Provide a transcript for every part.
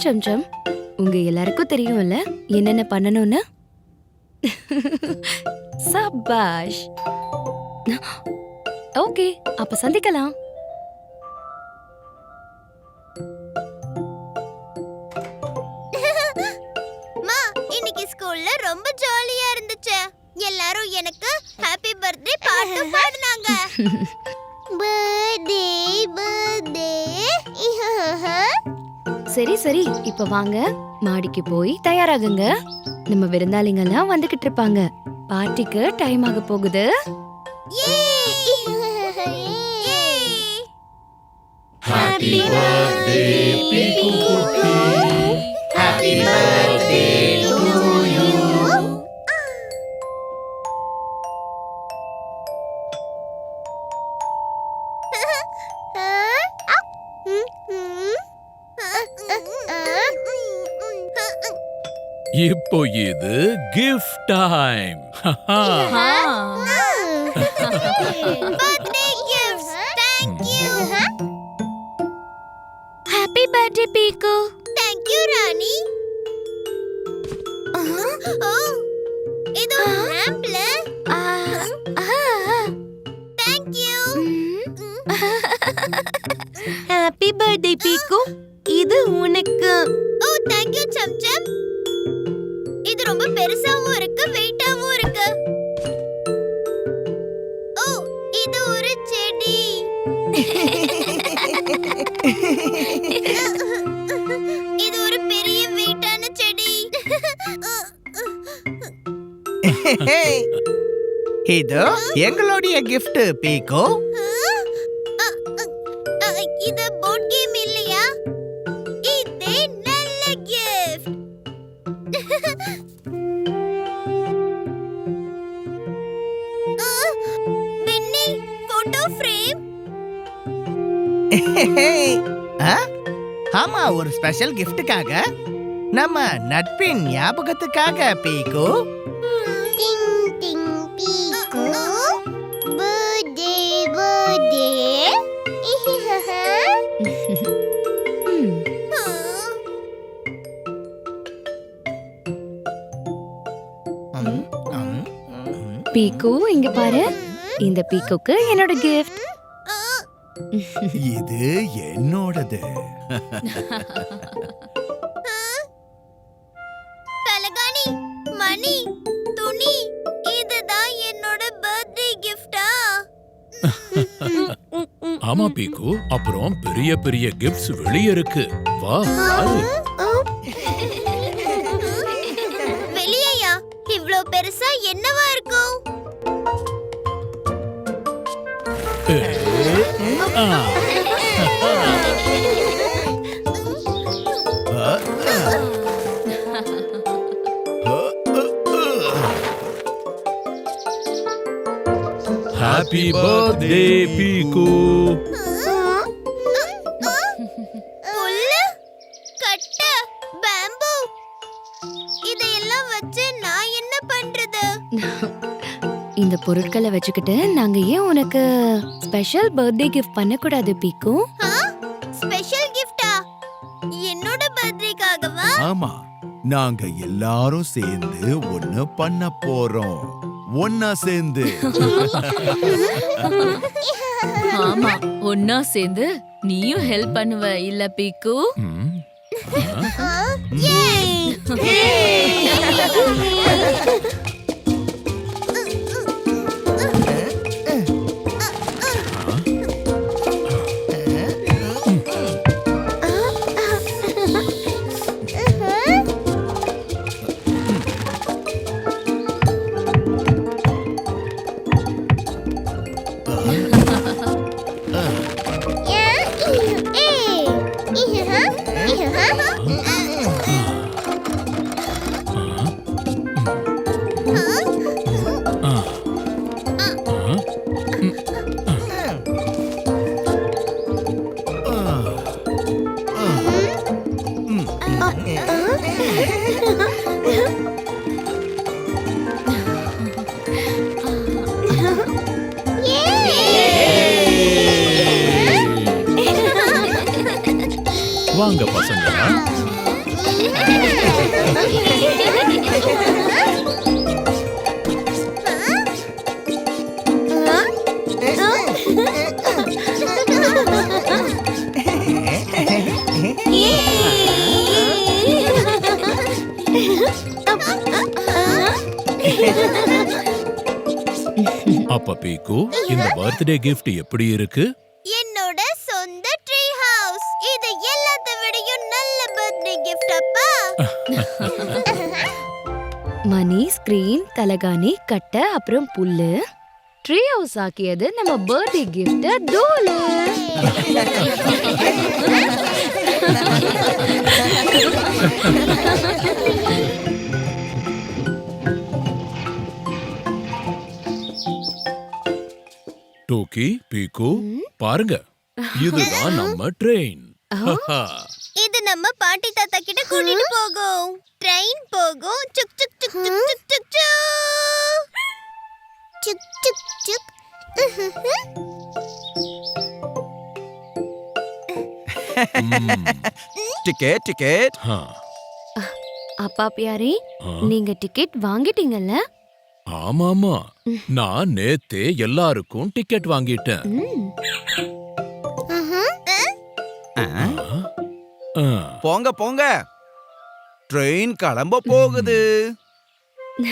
சம்சம், உங்க எல்லாருக்கும் தெரியும்ல என்னென்ன பண்ணணும்னு. சபாஷ். ஓகே, அப்ப சந்திக்கலாம். மா, இன்னைக்கு ஸ்கூல்ல ரொம்ப ஜாலியா இருந்துச்சு. எல்லாரும் எனக்கு ஹாப்பி பர்த்டே பாட்டு பாடுனாங்க. Birthday birthday. சரி சரி, இப்ப வாங்க மாடிக்கு போய் தயாராகுங்க. நம்ம விருந்தாளிங்கெல்லாம் வந்துகிட்டு இருப்பாங்க. பார்ட்டிக்கு டைம் ஆக போகுது. Happy birthday, Piku Kuki. Happy birthday to you. இப்போ இது gift time. Birthday gifts. Thank you. Happy birthday Piku. Thank you, Rani. Oh, இது sample. Thank you. Happy birthday Piku. இது உனக்கு. Oh, thank you, chamcham. இது ரொம்ப பெருசாவும் இருக்கு, வெயிட்டாவும் இருக்கு. Oh, இது ஒரு செடி. இது ஒரு பெரிய வெயிட்டான செடி. இது எங்களுடைய gift பீகோ. இது போர்ட் கேம் இல்லையா? இதே நல்ல gift. பின்னி, photo frame. ஆமா, ஒரு ஸ்பெஷல் கிஃப்ட்டுக்காக, நம்ம நட்பின் ஞாபகத்துக்காக பீகோ. Ting ting Piku. Birthday birthday. பீக்கு, இங்க பாரு. இந்த பீக்குக்கு என்னோட கிஃப்ட். இது என்னோடது. தலகாணி, மணி, துணி, இதுதான் என்னோட பர்த்டே கிஃப்டா? ஆமா பீக்கு, அப்புறம் பெரிய பெரிய கிஃப்ட்ஸ் வெளிய இருக்கு. வா பாரு. வெளியயா? இவ்ளோ பெருசா என்னவா இருக்கும்? ஆ. Happy birthday, Piku. புல்லு, கட்டை, பேம்பு, இதையெல்லாம் வச்சு நான் என்ன பண்றது? இந்த பொருட்களை வச்சுக்கிட்டு நாங்க ஏன் உனக்கு ஸ்பெஷல் பர்த்டே கிஃப்ட் பண்ணக்கூடாது பீக்கு? ஸ்பெஷல் கிஃப்டா? என்னோட பர்த்டேக்காகவா? ஆமா, நாங்க எல்லாரும் சேர்ந்து ஒண்ணு பண்ண போறோம். ஒன்னா சேர்ந்து. ஆமா, ஒன்னா சேர்ந்து நீயும் ஹெல்ப் பண்ணுவ இல்ல பீக்கு? ம். வாங்க பசங்களா. அப்ப பீக்கு இந்த பர்த்டே gift எப்படி இருக்கு? என்னோட சொந்த ட்ரீ ஹவுஸ். இது எல்லாத்தை விடையும் நல்ல பர்த்டே கிஃப்ட் அப்பா. மணி, ஸ்கிரீன், தலகாணி, கட்டை, அப்புறம் புல்லு. ட்ரீ ஹவுஸ் ஆக்கியது நம்ம பர்த்டே கிஃப்ட் தோலு. டோக்கி, பீக்கு பாருங்க, இதுதான் நம்ம ட்ரெயின். இது நம்ம பாட்டி தாத்தா கிட்ட கூட்டிட்டு போகும். ட்ரெயின் போகும். சுக் சுக் சுக் சுக் சுக் சுக் சுக் சுக் சுக். Ticket ticket. அப்பா பியாரி, ஆ. நீங்க டிக்கெட் வாங்கிட்டீங்கல்ல? ஆமாமா, நான் நேத்தே எல்லாருக்கும் டிக்கெட் வாங்கிட்டேன். ம். ஆ, போங்க போங்க, ட்ரெயின் கிளம்ப போகுது.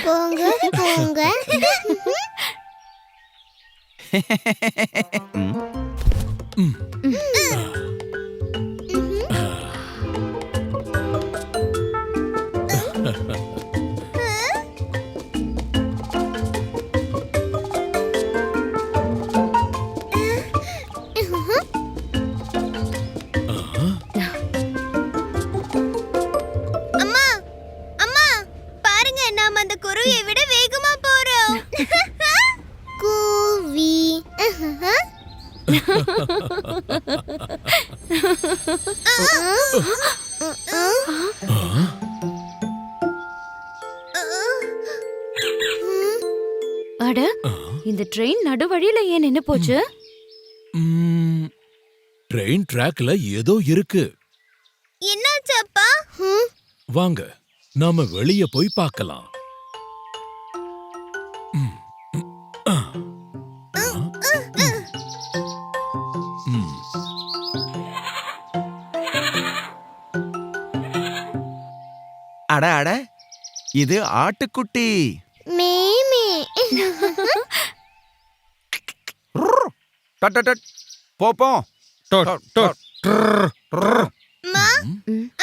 போங்க போங்க. ம், அம்மா அம்மா பாருங்க, நாம அந்த குருவியை விட வேகமா போறோம். கூவி. அட, ஆ. இந்த ட்ரெயின் நடுவழியில ஏன் நின்னு போச்சு? ம், ட்ரெயின் ட்ராக்ல ஏதோ இருக்கு. என்னாச்சு அப்பா? வாங்க, நாம வெளிய போய் பார்க்கலாம். ம், ம், ஆ. ம். அட அட, இது ஆட்டுக்குட்டி. மேமே. டட், டட், டட். போப்போம். அம்மா,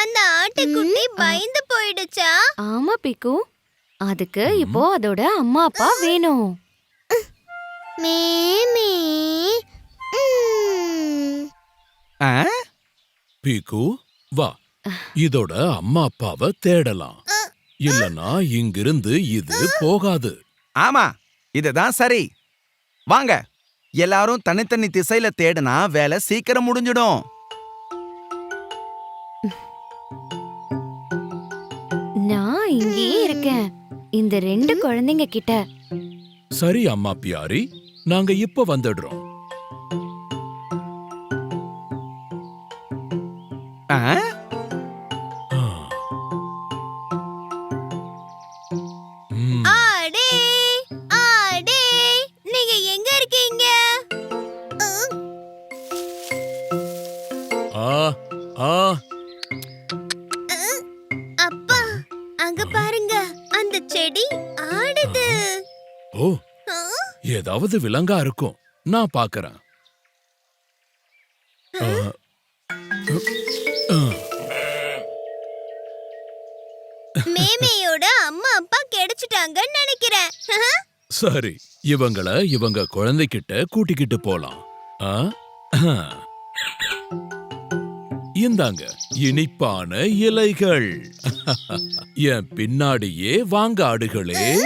அந்த ஆட்டுக்குட்டி பயந்து போயிடுச்சா? ஆமா பிக்கு, அதுக்கு இப்போ அதோட அம்மா அப்பா வேணும். மேமே. ஆ? பீக்கு, வா, இதோட அம்மா அப்பாவை தேடலாம். இல்லனா இங்கிருந்து இது போகாது. ஆமா, இதுதான் சரி. வாங்க, எல்லாரும் தனித்தனி திசையில தேடுனா வேலை சீக்கிரம் முடிஞ்சிடும். நான் இங்கேயே இருக்கேன், இந்த ரெண்டு குழந்தைங்க கிட்ட. சரி அம்மா பியாரி, நாங்க இப்ப வந்துடுறோம். ஆ? ஆ. ம். ஆடே ஆடே, நீங்க எங்க இருக்கீங்க? ஆ, ஆ. அப்பா, அங்க பாருங்க, அந்த செடி ஆடுது. ஓ, ஆ? ஏதாவது விலங்கா இருக்கும். நான் பாக்குறேன். ஆ. ஆ. மேமேயோட அம்மா அப்பா கிடைச்சிட்டாங்கன்னு நினைக்கிறேன். சரி, இவங்க குழந்தைகிட்ட கூட்டிக்கிட்டு போலாம். ஆ? இந்தாங்க இனிப்பான இலைகள். என் பின்னாடியே வாங்க ஆடுகளே.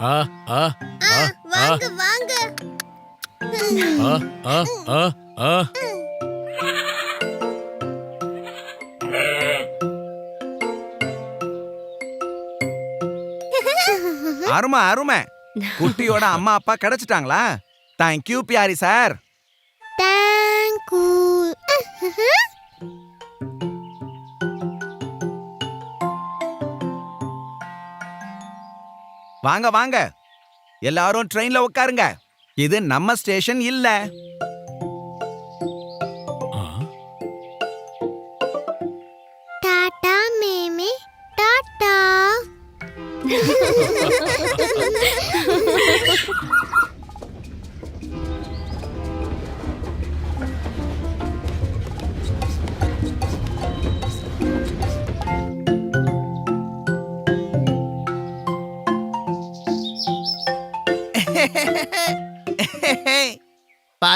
ஆ, ஆ, ஆ, ஆ, வாங்க வாங்க. ஆ, ஆ, ஆ, ஆ. அருமை அருமை, குட்டியோட அம்மா அப்பா கிடைச்சிட்டாங்களா? Thank you Pyari sir. தேங்க்யூ. வாங்க வாங்க, எல்லாரும் ட்ரெயின்ல உட்காருங்க. இது நம்ம ஸ்டேஷன் இல்ல. ஆ.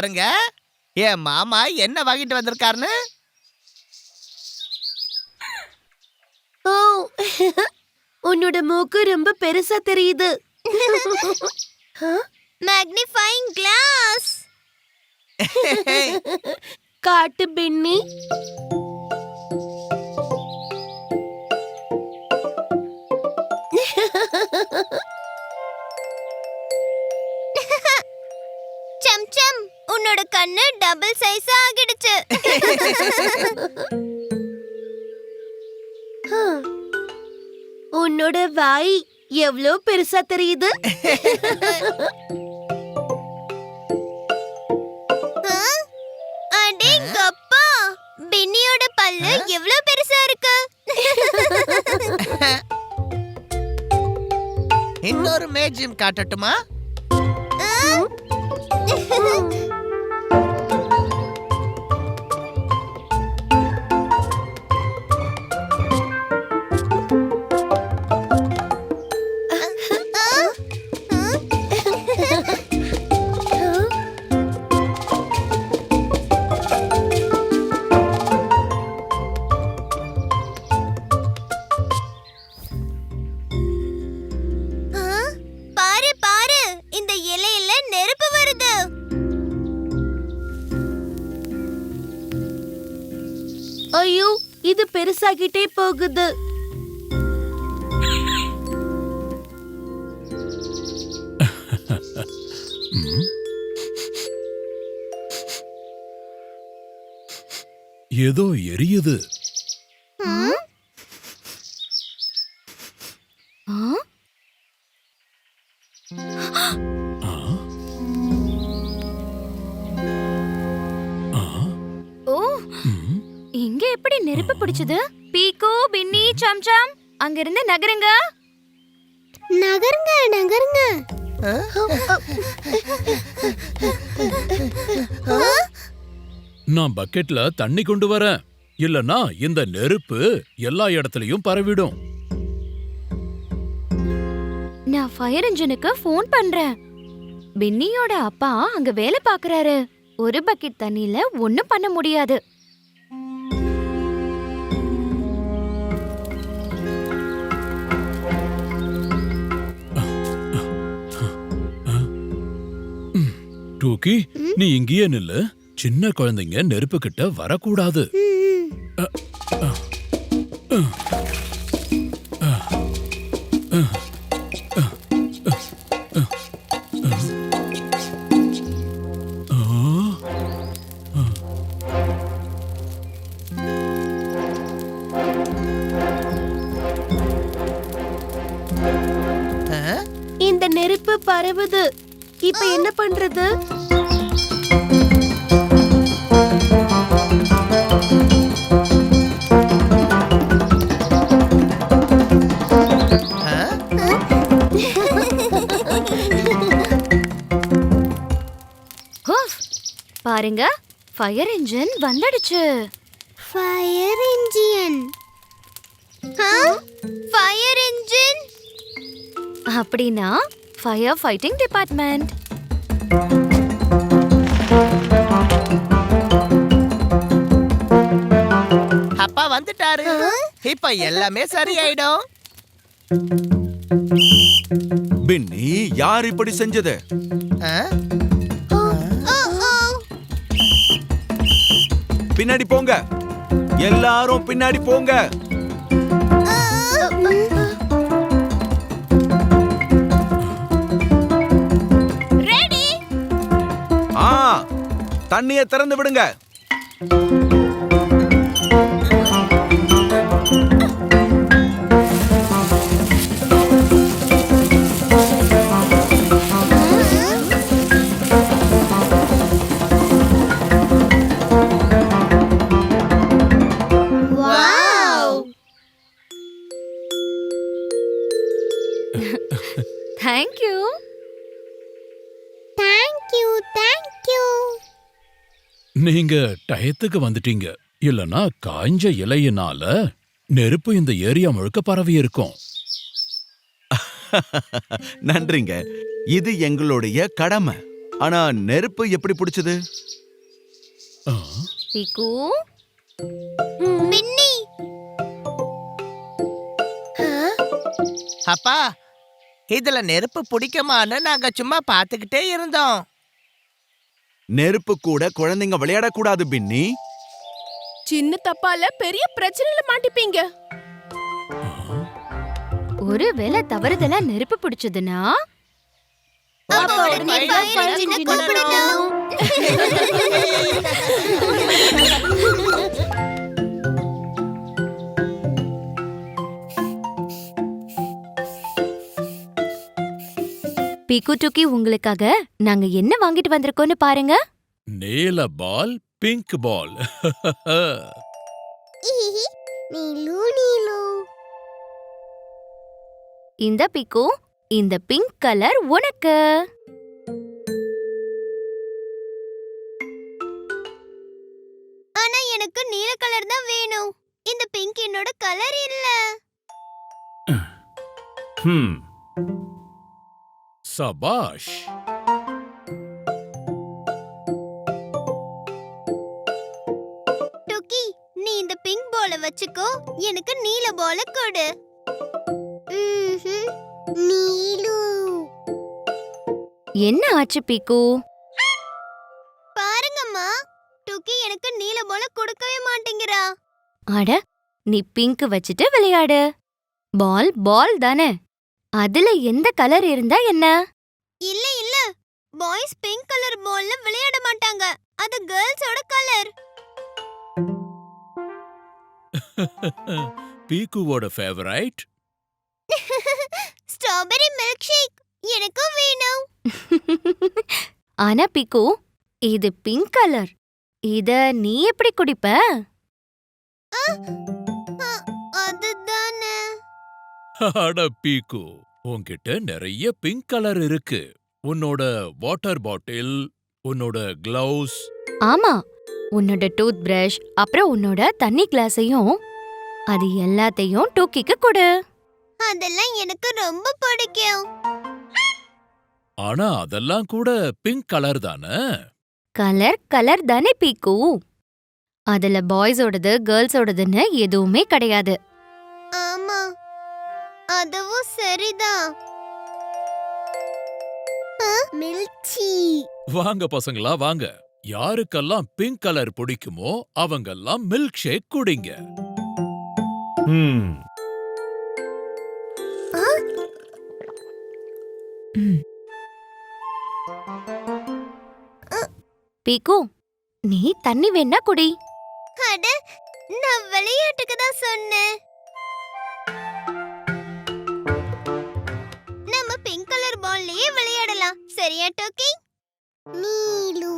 பாருங்க என் மாமா என்ன வாங்கிட்டு வந்திருக்காருன்னு. ஓ உன்னோட மூக்கு ரொம்ப பெருசா தெரியுது. Magnifying class. காட்டு பின்னி. சம்சம் உன்னோட கண்ணு டபுள் சைஸ் ஆகிடுச்சு. உன்னோட வாய் எவ்வளவு பெருசா தெரியுது. அடேங்கப்பா, பின்னியோட பல்லு எவ்வளவு பெருசா இருக்கு. இன்னொரு மேஜியம் காட்டட்டுமா? பாரு பாரு, இந்த இலையில நெருப்பு வருது. ஐயோ, இது பெருசாகிட்டே போகுது. ஏதோ எரியுது. ஆ? ஆ? ஆ? ஓ, இங்க எப்படி நெருப்பு பிடிச்சது? பீக்கோ, பின்னி, சம்சம், அங்க இருந்து நகருங்க. நகருங்க நகருங்க. நான் பக்கெட்ல தண்ணி கொண்டு வரேன். இல்லனா இந்த நெருப்பு எல்லா இடத்துலயும் பரவிடும். நான் ஃபயர் இன்ஜினுக்கு ஃபோன் பண்றேன். பின்னியோட அப்பா அங்க வேலை பாக்குறாரு. ஒரு பக்கெட் தண்ணியில ஒண்ணும் பண்ண முடியாது. டூக்கி, நீ இங்கேயே நில்லு. சின்ன குழந்தைங்க நெருப்பு கிட்ட வரக்கூடாது. இந்த நெருப்பு பரவுது. இப்ப என்ன பண்றது? ஹூஃப், பாருங்க, ஃபயர் இன்ஜின் வந்துடுச்சு. Fire engine. ஃபயர் இன்ஜின் அப்படின்னா ஃபயர் ஃபைட்டிங் டிபார்ட்மெண்ட். அப்பா வந்துட்டாரு. இப்ப எல்லாமே சரியாயிடும். பின்னி, யார் இப்படி செஞ்சது? ஆ? பின்னாடி போங்க, எல்லாரும் பின்னாடி போங்க. ரெடி. ஆ, தண்ணியை திறந்து விடுங்க. தேங்க்யூ. Thank you thank you. நீங்க டயத்துக்கு வந்துட்டீங்க. இல்லனா காய்ஞ்ச இலையினால நெருப்பு இந்த ஏரியா முழுக்க பரவி இருக்கும். நன்றிங்க, இது எங்களுடைய கடமை. ஆனா நெருப்பு எப்படி பிடிச்சது? ஆ, பீக்கு பின்னி அப்பா இதுல நெருப்பு பிடிக்குமான்னு நாங்க சும்மா பார்த்துக்கிட்டே இருந்தோம். நெருப்பு கூட குழந்தைங்க விளையாடக்கூடாது பின்னி. சின்ன தப்பால பெரிய பிரச்சனையில மாட்டிப்பீங்க. ஒருவேளை தவறுதலா நெருப்பு பிடிச்சதுன்னா அப்ப உடனே fire engine அ கூப்பிடணும். பீக்கு டூக்கி உங்களுக்காக நாங்க என்ன வாங்கிட்டு வந்திருக்கோம்னு பாருங்க. நீல பால் பிங்க் பால். நீலு நீலு இந்த பீக்கு, இந்த பிங்க் கலர் உனக்கு. ஆனா எனக்கு நீல கலர் தான் வேணும். இந்த பிங்க் என்னோட கலர் இல்ல. ஹம். சபாஷ். டுக்கி, நீ இந்த பிங்க் பால வச்சுக்கோ, எனக்கு நீல பால கொடு. நீலு என்ன ஆச்சு பீக்கு? பாருங்கம்மா, டுக்கி எனக்கு நீல பால கொடுக்கவே மாட்டேங்கிறா. அட, நீ பிங்க் வச்சுட்டு விளையாடு. பால் பால் தானே, அதுல எந்த கலர் இருந்தா என்ன? இல்ல இல்ல, பாய்ஸ் பிங்க் கலர் பால்ல விளையாட மாட்டாங்க. அது கேர்ள்ஸோட கலர். பீக்குவோட ஃபேவரைட். ஸ்ட்ராபெரி மில்க் ஷேக் எனக்கும் வேணும். ஆனா பீக்கு, இது பிங்க் கலர். இத நீ எப்படி குடிப்ப? அதுதானே. அட பீக்கு, உன்கிட்ட நிறைய பிங்க் கலர் இருக்கு. உன்னோட வாட்டர் பாட்டில், உன்னோட கிளவுஸ். ஆமா, உன்னோட டூத் பிரஷ், அப்புறம் உன்னோட தண்ணி கிளாஸையும், அது எல்லாத்தையும் டூக்கிக்கு கொடு. அதெல்லாம் எனக்கு ரொம்ப பிடிக்கும். ஆனா அதெல்லாம் கூட பிங்க் கலர் தானே. கலர் கலர் தானே பீக்கு. அதுல பாய்ஸோடது கேர்ள்ஸோடதுன்னு எதுவுமே கிடையாது. ஆமா, அதுவும் சரிதான். மில்ச்சி வாங்க பசங்களா வாங்க. யாருக்கெல்லாம் பிங்க் கலர் பிடிக்குமோ அவங்கெல்லாம் மில்க் ஷேக் குடிங்க. பீக்கு, நீ தண்ணி வேணா குடி. அட, நான் விளையாட்டுக்கு தான் சொன்னேன். நம்ம பிங்க் கலர் பால்லயே விளையாடலாம். சரியா டோக்கி? நீலு